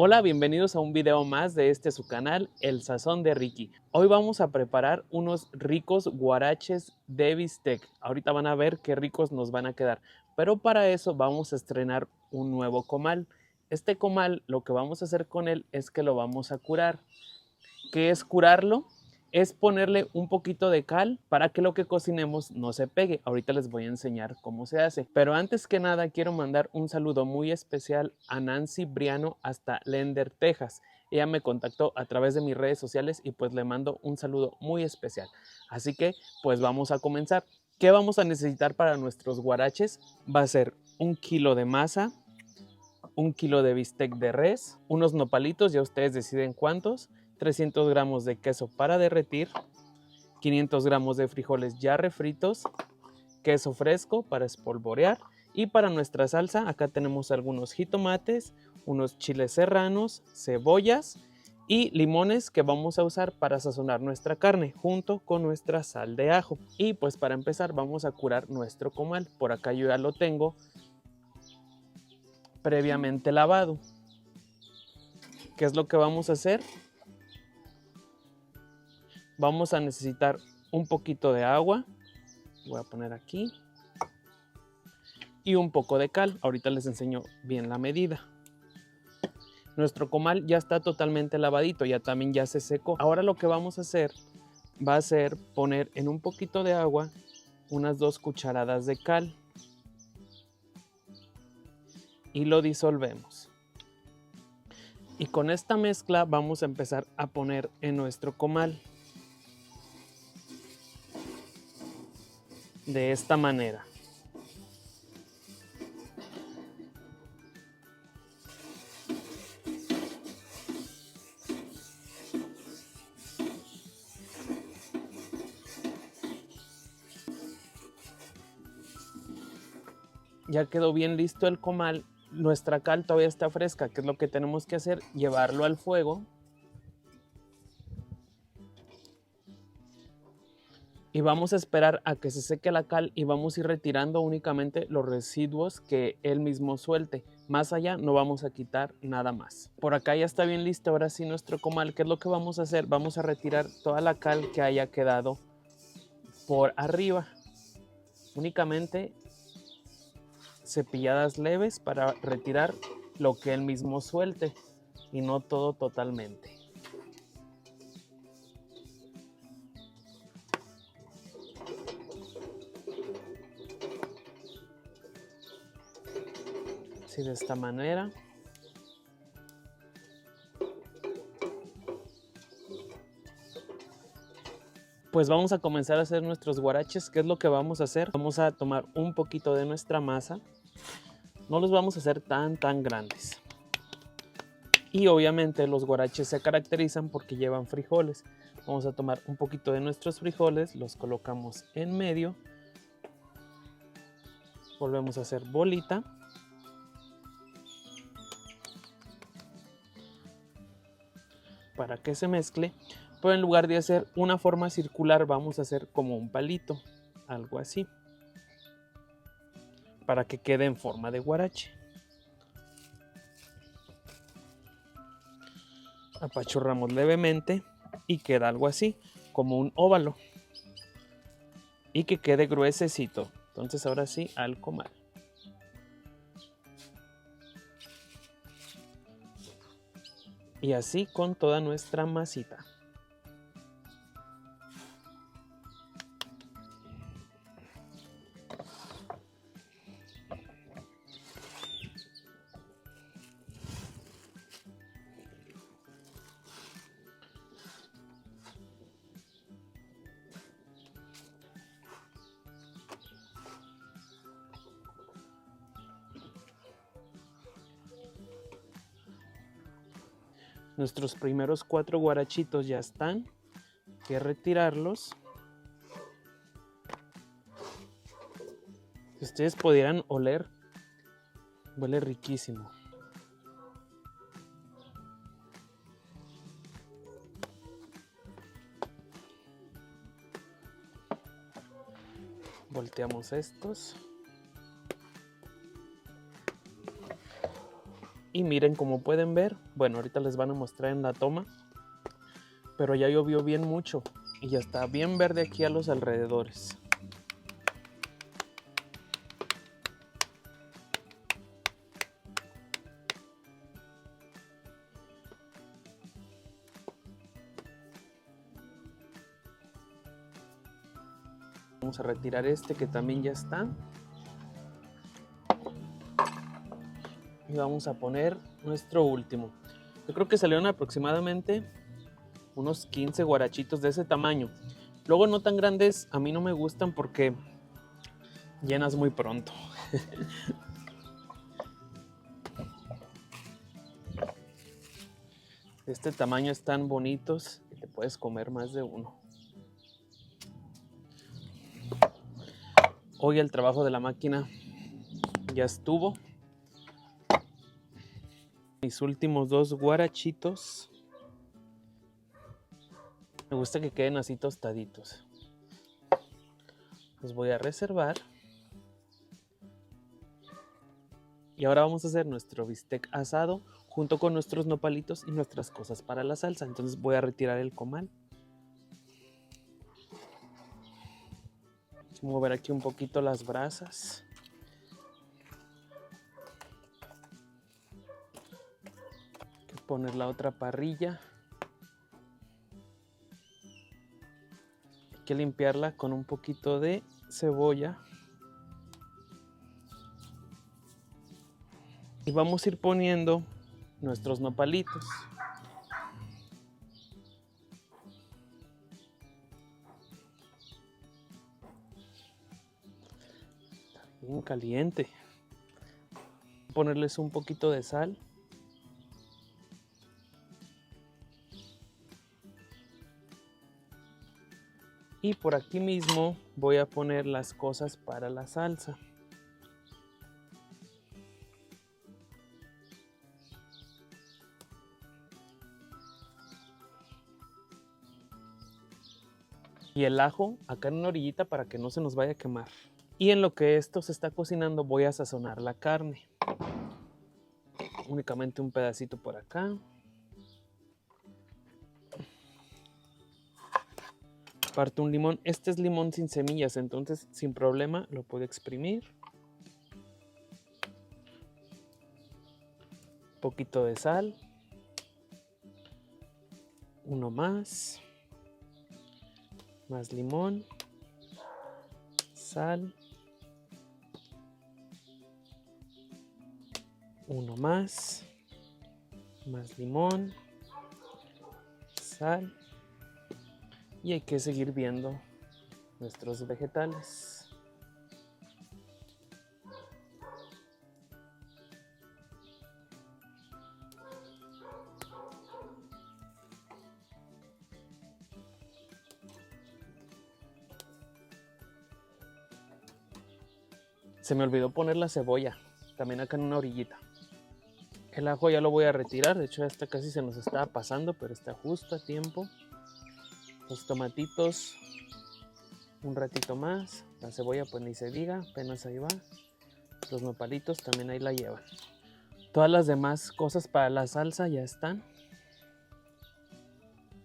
Hola, bienvenidos a un video más de su canal, El Sazón de Ricky. Hoy vamos a preparar unos ricos guaraches de bistec. Ahorita van a ver qué ricos nos van a quedar. Pero para eso vamos a estrenar un nuevo comal. Este comal, lo que vamos a hacer con él es que lo vamos a curar. ¿Qué es curarlo? Es ponerle un poquito de cal para que lo que cocinemos no se pegue. Ahorita les voy a enseñar cómo se hace. Pero antes que nada quiero mandar un saludo muy especial a Nancy Briano hasta Lender, Texas. Ella me contactó a través de mis redes sociales y pues le mando un saludo muy especial. Así que pues vamos a comenzar. ¿Qué vamos a necesitar para nuestros guaraches? Va a ser 1 kilo de masa, 1 kilo de bistec de res, unos nopalitos, ya ustedes deciden cuántos, 300 gramos de queso para derretir, 500 gramos de frijoles ya refritos, queso fresco para espolvorear y para nuestra salsa acá tenemos algunos jitomates, unos chiles serranos, cebollas y limones que vamos a usar para sazonar nuestra carne junto con nuestra sal de ajo. Y pues para empezar vamos a curar nuestro comal. Por acá yo ya lo tengo previamente lavado. ¿Qué es lo que vamos a hacer? Vamos a necesitar un poquito de agua, voy a poner aquí, y un poco de cal. Ahorita les enseño bien la medida. Nuestro comal ya está totalmente lavadito, ya se secó. Ahora lo que vamos a hacer va a ser poner en un poquito de agua unas 2 cucharadas de cal y lo disolvemos. Y con esta mezcla vamos a empezar a poner en nuestro comal de esta manera. Ya quedó bien listo el comal. Nuestra cal todavía está fresca. ¿Qué es lo que tenemos que hacer? Llevarlo al fuego y vamos a esperar a que se seque la cal y vamos a ir retirando únicamente los residuos que él mismo suelte. Más allá no vamos a quitar nada más. Por acá ya está bien listo ahora sí nuestro comal. ¿Qué es lo que vamos a hacer? Vamos a retirar toda la cal que haya quedado por arriba. Únicamente cepilladas leves para retirar lo que él mismo suelte y no todo totalmente. Así de esta manera. Pues vamos a comenzar a hacer nuestros guaraches. ¿Qué es lo que vamos a hacer? Vamos a tomar un poquito de nuestra masa. No los vamos a hacer tan grandes. Y obviamente los guaraches se caracterizan porque llevan frijoles. Vamos a tomar un poquito de nuestros frijoles, los colocamos en medio. Volvemos a hacer bolita. Para que se mezcle. Pero en lugar de hacer una forma circular, vamos a hacer como un palito. Algo así. Para que quede en forma de guarache. Apachurramos levemente y queda algo así, como un óvalo. Y que quede gruesecito. Entonces ahora sí al comal. Y así con toda nuestra masita. Nuestros primeros 4 guarachitos ya están. Hay que retirarlos. Si ustedes pudieran oler, huele riquísimo. Volteamos estos. Y miren, como pueden ver, bueno, ahorita les van a mostrar en la toma, pero ya llovió bien mucho y ya está bien verde aquí a los alrededores. Vamos a retirar este que también ya está. Y vamos a poner nuestro último. Yo creo que salieron aproximadamente unos 15 guarachitos de ese tamaño. Luego no tan grandes, a mí no me gustan porque llenas muy pronto. Este tamaño están bonitos y te puedes comer más de uno. Hoy el trabajo de la máquina ya estuvo. Mis últimos 2 guarachitos. Me gusta que queden así tostaditos. Los voy a reservar. Y ahora vamos a hacer nuestro bistec asado junto con nuestros nopalitos y nuestras cosas para la salsa. Entonces voy a retirar el comal. Voy a mover aquí un poquito las brasas. Hay que poner la otra parrilla. Hay que limpiarla con un poquito de cebolla. Y vamos a ir poniendo nuestros nopalitos. Está bien caliente. Ponerles un poquito de sal. Y por aquí mismo voy a poner las cosas para la salsa. Y el ajo acá en una orillita para que no se nos vaya a quemar. Y en lo que esto se está cocinando voy a sazonar la carne. Únicamente un pedacito por acá. Parto un limón. Este es limón sin semillas, entonces sin problema lo puedo exprimir. Un poquito de sal. Uno más. Más limón. Sal. Uno más. Más limón. Sal. Y hay que seguir viendo nuestros vegetales. Se me olvidó poner la cebolla, también acá en una orillita. El ajo ya lo voy a retirar, de hecho ya casi se nos estaba pasando, pero está justo a tiempo. Los tomatitos, un ratito más. La cebolla pues ni se diga, apenas ahí va. Los nopalitos también ahí la llevan. Todas las demás cosas para la salsa ya están.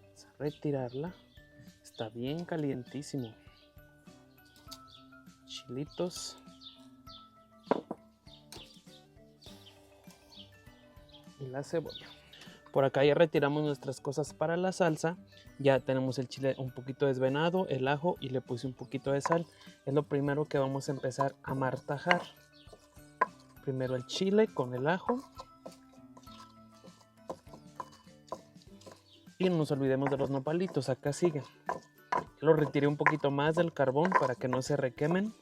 Vamos a retirarla. Está bien calientísimo. Chilitos. Y la cebolla. Por acá ya retiramos nuestras cosas para la salsa. Ya tenemos el chile un poquito desvenado, el ajo y le puse un poquito de sal. Es lo primero que vamos a empezar a martajar. Primero el chile con el ajo. Y no nos olvidemos de los nopalitos, acá siguen. Lo retiré un poquito más del carbón para que no se requemen.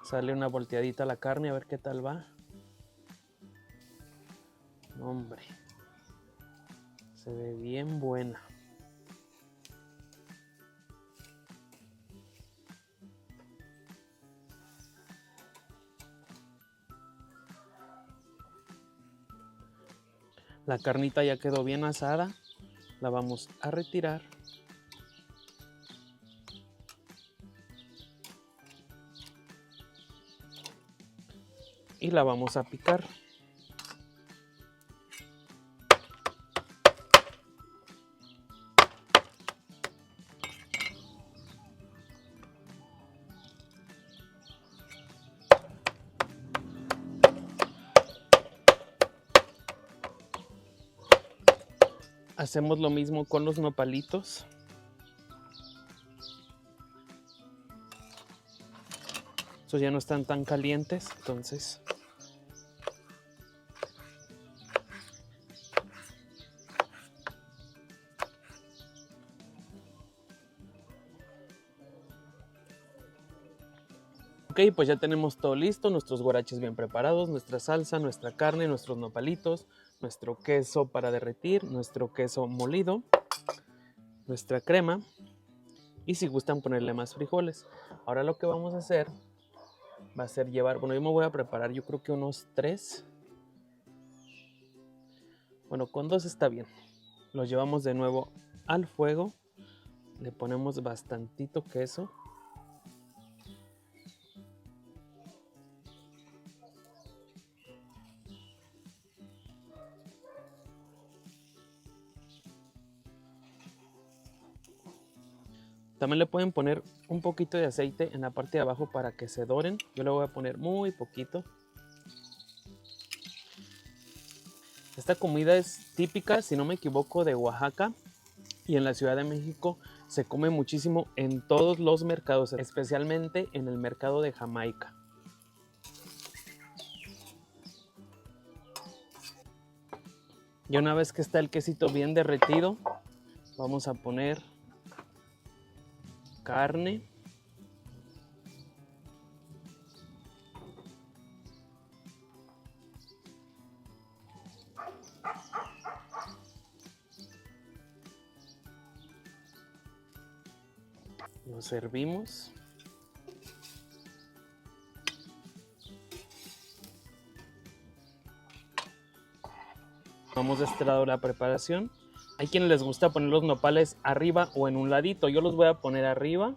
Sale una volteadita a la carne a ver qué tal va. Hombre, se ve bien buena. La carnita ya quedó bien asada. La vamos a retirar. y la vamos a picar. Hacemos lo mismo con los nopalitos. Estos ya no están tan calientes, entonces ok, pues ya tenemos todo listo, nuestros guaraches bien preparados, nuestra salsa, nuestra carne, nuestros nopalitos, nuestro queso para derretir, nuestro queso molido, nuestra crema y si gustan ponerle más frijoles. Ahora lo que vamos a hacer va a ser llevar, bueno, yo me voy a preparar yo creo que unos 3. Bueno, con 2 está bien. Los llevamos de nuevo al fuego, le ponemos bastantito queso. También le pueden poner un poquito de aceite en la parte de abajo para que se doren. Yo le voy a poner muy poquito. Esta comida es típica, si no me equivoco, de Oaxaca y en la Ciudad de México se come muchísimo en todos los mercados, especialmente en el mercado de Jamaica. Y una vez que está el quesito bien derretido, vamos a poner carne. Lo servimos. Vamos de este lado la preparación. Hay quienes les gusta poner los nopales arriba o en un ladito. Yo los voy a poner arriba.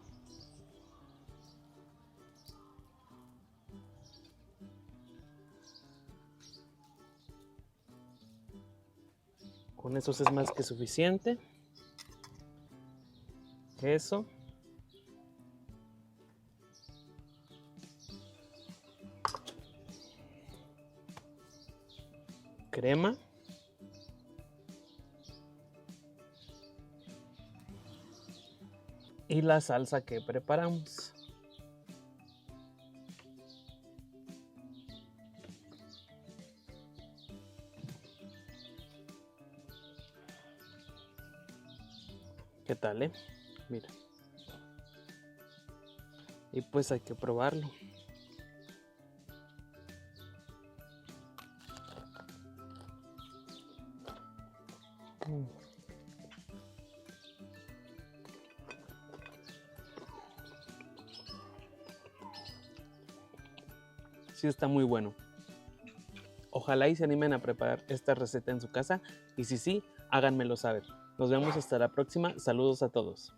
Con eso es más que suficiente. Queso. Crema. Y la salsa que preparamos. ¿Qué tal, Mira. Y pues hay que probarlo. Sí, está muy bueno. Ojalá y se animen a preparar esta receta en su casa y si sí, háganmelo saber. Nos vemos hasta la próxima. Saludos a todos.